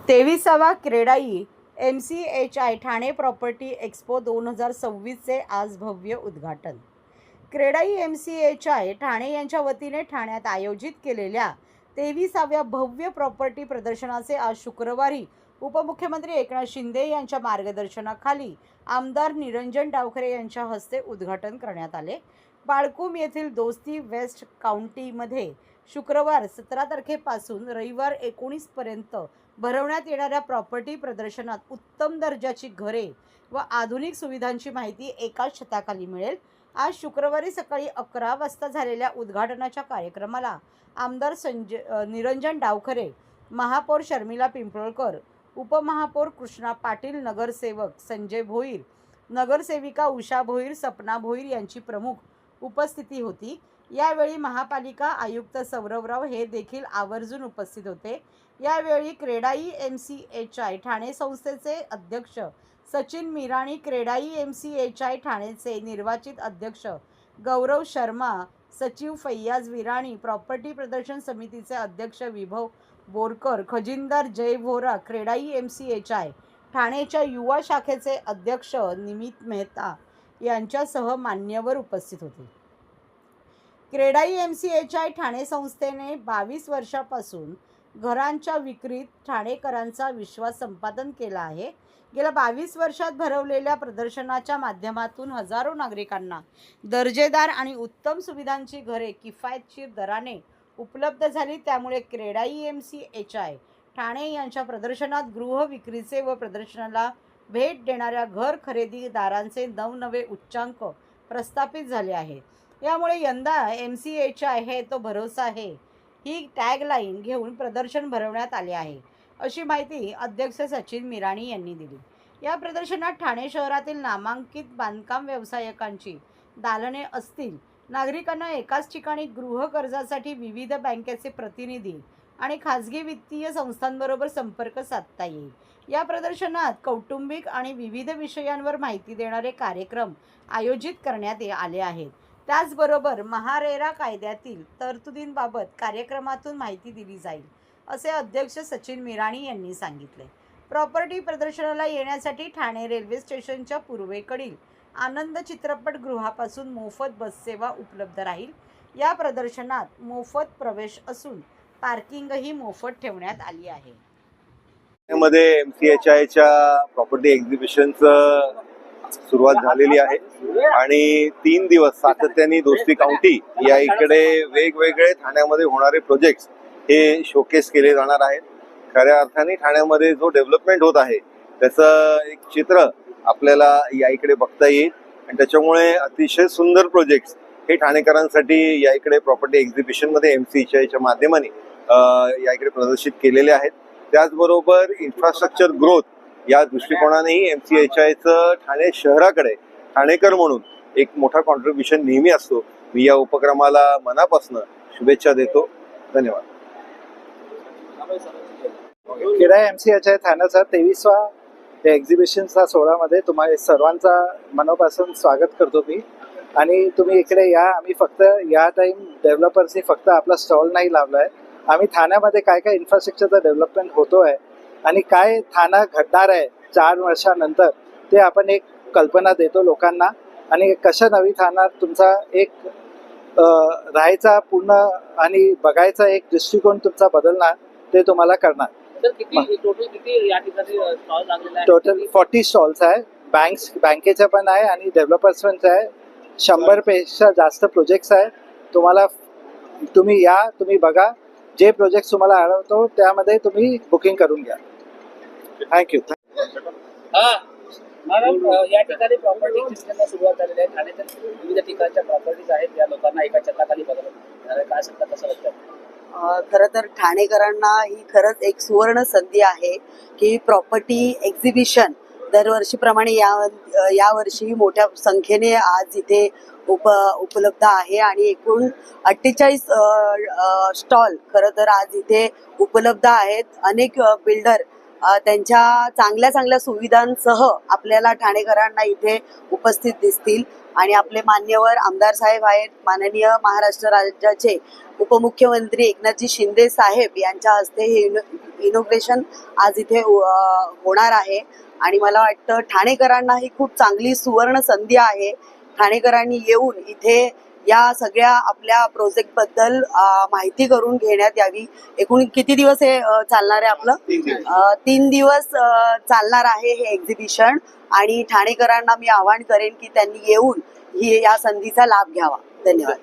23वा CREDAI MCHI Thane property expo 2026चे आज भव्य उद्घाटन। क्रेडाई MCHI ठाणे यांच्या वतीने ठाण्यात आयोजित केलेल्या 23व्या भव्य प्रॉपर्टी प्रदर्शनाचे आज शुक्रवारी उपमुख्यमंत्री एकनाथ शिंदे यांच्या मार्गदर्शनाखाली आमदार निरंजन डावखरे यांच्या हस्ते उद्घाटन करण्यात आले। बाळकूम येथील दोस्ती वेस्ट काउंटीमध्ये शुक्रवार 17 तारखेपासून रविवार 19 पर्यंत भरवण्यात येणाऱ्या प्रॉपर्टी प्रदर्शनात उत्तम दर्जाची घरे व आधुनिक सुविधांची माहिती एकाच छताखाली मिळेल। आज शुक्रवारी सकाळी 11 वाजता झालेल्या उद्घाटनाच्या कार्यक्रमाला आमदार निरंजन डावखरे, महापौर शर्मिला पिंपळकर, उपमहापौर कृष्णा पाटील, नगरसेवक संजय भोईर, नगरसेविका उषा भोईर, सपना भोईर यांची प्रमुख उपस्थिती होती। यावेळी महापालिका आयुक्त सौरवराव हे देखील आवर्जून उपस्थित होते। यावेळी क्रेडाई MCHI ठाणे संस्थेचे अध्यक्ष सचिन मिराणी, क्रेडाई MCHI ठाणेचे निर्वाचित अध्यक्ष गौरव शर्मा, सचिव फैयाज विराणी, प्रॉपर्टी प्रदर्शन समितीचे अध्यक्ष विभव बोरकर, खजिनदार जय व्होरा, क्रेडाई MCHI ठाणेच्या युवा शाखेचे अध्यक्ष निमित मेहता यांच्यासह मान्यवर उपस्थित होते। क्रेडाई MCHI ठाणे संस्थेने 22 वर्षापासून घरांच्या विक्रीत ठाणेकरांचा विश्वास संपादन केला आहे। गेल्या 22 वर्षात भरवलेल्या प्रदर्शनाच्या माध्यमातून हजारो नागरिकांना दर्जेदार आणि उत्तम सुविधांची घरे किफायतशीर दराने उपलब्ध झाली। त्यामुळे क्रेडाई MCHI ठाणे यांच्या प्रदर्शनात गृह विक्रीचे व प्रदर्शनाला भेट देणाऱ्या घर खरेदीदारांचे नवनवे उच्चांक प्रस्थापित झाले आहेत। यामुळे यंदा MCHI है तो भरोसा है ही टॅगलाईन घेऊन प्रदर्शन भरवण्यात आले आहे, अशी माहिती अध्यक्ष सचिन मिराणी यांनी दिली। या प्रदर्शनात ठाणे शहरातील नामांकित बांधकाम व्यावसायिकांची दालने असतील। नागरिकांना एकाच ठिकाणी गृह कर्जासाठी विविध बँकेचे प्रतिनिधी आणि खाजगी वित्तीय संस्थांबरोबर संपर्क साधता येईल। या प्रदर्शनात कौटुंबिक आणि विविध विषयांवर माहिती देणारे कार्यक्रम आयोजित करण्यात आले आहेत। त्याचबरोबर महारेरा कायद्यातील तरतुदींबाबत कार्यक्रमातून माहिती दिली जाईल, असे अध्यक्ष सचिन मिराणी यांनी सांगितले। प्रॉपर्टी प्रदर्शनाला येण्यासाठी ठाणे रेल्वे स्टेशनच्या पूर्वेकडील आनंद चित्रपटगृहापासून मोफत बससेवा उपलब्ध राहील। या प्रदर्शनात मोफत प्रवेश असून पार्किंगही मोफत ठेवण्यात आली आहे। मध्ये MCHIच्या प्रॉपर्टी एक्झिबिशनचं सुरुवात झालेली आहे आणि 3 दिवस सातत्याने दोस्ती काउंटी या इकडे वेगवेगळे ठाण्यामध्ये होणारे प्रोजेक्ट्स हे शोकेस केले जाणार आहेत। खऱ्या अर्थाने ठाण्यामध्ये जो डेव्हलपमेंट होत आहे त्याचं एक चित्र आपल्याला या इकडे बघता येईल आणि त्याच्यामुळे अतिशय सुंदर प्रोजेक्ट्स हे ठाणेकरांसाठी या इकडे प्रॉपर्टी एक्झिबिशनमध्ये MCHIच्या माध्यमाने या इकडे प्रदर्शित केलेले आहेत। त्याचबरोबर इन्फ्रास्ट्रक्चर ग्रोथ या दृष्टिकोनानेही MCHIचं ठाणे शहराकडे ठाणेकर म्हणून एक मोठा कॉन्ट्रीब्युशन नेहमी असतो। मी या उपक्रमाला मनापासून शुभेच्छा देतो। धन्यवाद। क्रेडाई MCHI ठाण्याचा 23वा एक्झिबिशनचा सोहळ्यामध्ये तुम्हाला सर्वांचा मनापासून स्वागत करतो मी। आणि तुम्ही इकडे या। आम्ही फक्त या टाइम डेव्हलपर्सनी फक्त आपला स्टॉल नाही लावला आहे, आम्ही ठाण्यामध्ये काय काय इन्फ्रास्ट्रक्चरचा डेव्हलपमेंट होतो आहे आणि काय ठाणा घडणार आहे 4 वर्षानंतर ते आपण एक कल्पना देतो लोकांना आणि कशा नवी ठाण्यात तुमचा एक राहायचा पूर्ण आणि बघायचा एक दृष्टिकोन तुमचा बदलणार ते तुम्हाला करणार। टोटल 40 स्टॉल्स आहे। बँकेच्या पण आहे आणि डेव्हलपर्स पण आहे। 100 पेक्षा जास्त प्रोजेक्ट्स आहे। तुम्ही या, तुम्ही बघा, जे प्रोजेक्ट तुम्हाला आवडतो त्यामध्ये तुम्ही बुकिंग करून घ्या। थँक्यू। मॅडम, या ठिकाणी प्रॉपर्टी एक्झिबिशनला सुरुवात झालेली आहे। ठाण्यातील विविध ठिकाणच्या प्रॉपर्टीज आहेत, या लोकांना एका छताखाली बघायला काय सांगता, कसं वाटतं? खरं तर ठाणेकरांना ही खरंच एक सुवर्ण संधी आहे की प्रॉपर्टी एक्झिबिशन दरवर्षीप्रमाणे या वर्षी मोठ्या संख्येने आज इथे उपलब्ध आहे आणि एकूण 48 स्टॉल खरं तर आज इथे उपलब्ध आहेत। अनेक बिल्डर त्यांच्या चांगल्या चांगल्या सुविधांसह आपल्याला ठाणेकरांना इथे उपस्थित दिसतील आणि आपले मान्यवर आमदार साहेब आहेत, माननीय महाराष्ट्र राज्याचे उपमुख्यमंत्री एकनाथजी शिंदे साहेब यांच्या हस्ते हे इनोग्रेशन आज इथे होणार आहे आणि मला वाटतं ठाणेकरांना ही खूप चांगली सुवर्ण संधी आहे. ठाणेकरांनी येऊन इथे या सगळ्या आपल्या प्रोजेक्टबद्दल माहिती करून घेण्यात यावी. एकूण किती दिवस हे चालणार आहे आपलं? 3 दिवस चालणार आहे हे एक्झिबिशन आणि ठाणेकरांना मी आवाहन करेन की त्यांनी येऊन या संधीचा लाभ घ्यावा. धन्यवाद.